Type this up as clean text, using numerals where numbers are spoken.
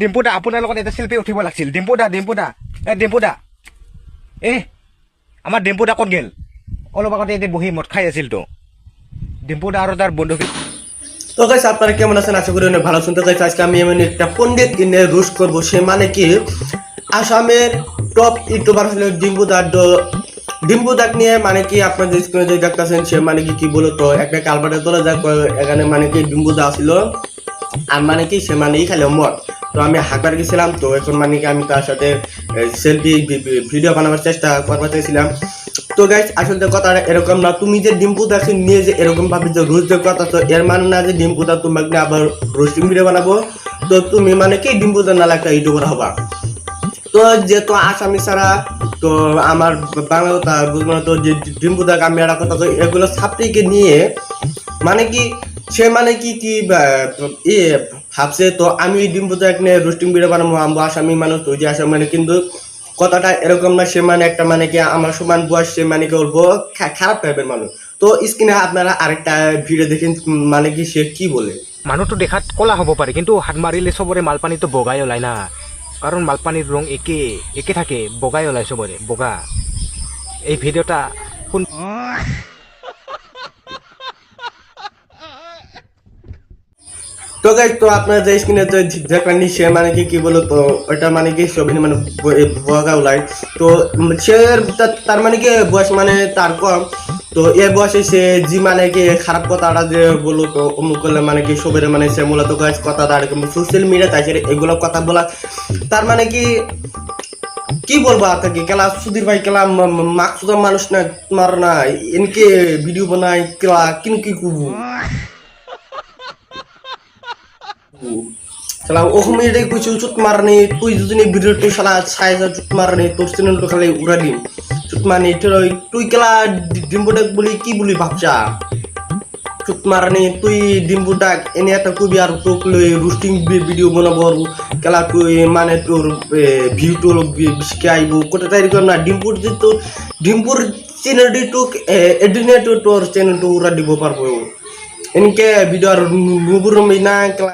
ডিম্পু দা আপোনাৰ লগত এটা চেল্ফি উঠিব লাগিছিল। ডিম্পু দা আমাৰ ডিম্পু দা ক'ত গেল? অলপ আগতে এতিয়া বহি মদ খাই আছিল তো। ডিম্পু দা আৰু তাৰ বন্ধু। তো গাইস আপনারা কেমন আছেন? আশা করি অনেক ভালো শুনতে গাইস। আজকে আমি এমন একটা পণ্ডিত কিনে রোস্ট করব। সে মানে কি আসামের টপ ইউটিউবার হলো ডিম্পু দাক নিয়ে মানে কি আপনাদের স্ক্রিনে যে দেখতেছেন সে মানে কি বলতো একটা কালবাটে তোলা যাক এখানে মানে কি ডিম্পু দা ছিল আর মানে কি সে মানে খালি মদ। তো আমি হাঁকবার গেছিলাম, তো এখন মানে কি আমি তার সাথে সেলফি ভিডিও বানাবার চেষ্টা করবার চাইছিলাম। তো গাইস আসলে কথাটা এরকম না, তুমি যে ডিম্পু দাকে নিয়ে যে এরকম ভাবে যে রোস্ট কথা, তো এর মানে না যে ডিম্পু দা তোমাকে আবার রোস্টিং ভিডিও বানাবো। তো তুমি মানে কি ডিম্পু দা নালা একটা ইউটিউবার হবা। তো যেহেতু আসামি ছাড়া তো আমার বাংলা কথা বুঝবো না, তো যে ডিম্পু দা আমি একটা কথা, তো এগুলো ছাত্রীকে নিয়ে মানে কি সে মানে কি ভাবছে। তো আমি ডিম্পু দা নিয়ে রোস্টিং ভিডিও বানাবো, আমরা আসামি মানুষ, তো যে আসামি মানে কিন্তু কথাটা এরকম না। সে মানে একটা মানে কি আমার সমান বয়স, সে মানে কি বলবো খারাপ টাইপের মানুষ। তো স্ক্রিনে আপনারা আরেকটা ভিডিও দেখেন মানে কি সে কি বলে। মানুহটো দেখাত কলা হ'ব পাৰে, কিন্তু হাত মাৰিলে চবৰে মালপানীটো বগাই ওলাই না। কাৰণ মালপানীৰ ৰং একে থাকে, বগাই ওলাই চবৰে বগা। এই ভিডিঅ'টা কোন তো গাইস, তো আপনারা যে স্ক্রিনে যে দেখলেন সে মানে কি বলো, তো ওটা মানে কি সব মানে বগা উলাই। তো সে তার মানে কি বয়স মানে তার কম, তো এর বয়সে সে জি মানে কি খারাপ কথাটা যে বলো, তো অমুক করলে মানে কি সবের মানে সে মূলত গাইস কথাটা এরকম সোশ্যাল মিডিয়া তাই এগুলো কথা বলা তার মানে কি বলবো আপনাকে কেলা সুধীর ভাই কেলা মাকসুদ মানুষ না তোমার না এনকে ভিডিও বানাই কেলা কিন কি করবো শালা ওখানে এটাই কিছু চুট মারনি তুই যদি ভিডিও তুই শালা সাইজ চুট মারনি তোর চ্যানেল তো খালি উড়া দিন চুট মারনি তুই কেলা ডিম্বুটাক বলি কি বলি ভাবছা চুট মারনি তুই ডিম্বুটাক এনে একটা কবি আর তোক লই রোস্টিং ভিডিও বানাবো কেলা তুই মানে তোর ভিউ তোর বেশি আইবো কোটা তাই কর না ডিম্পুর যে তো ডিম্পুর চ্যানেলটি তোক এডিনেট তোর চ্যানেল তো উড়া দিব পারবো এনকে ভিডিও আর নুবুর মিনা কেলা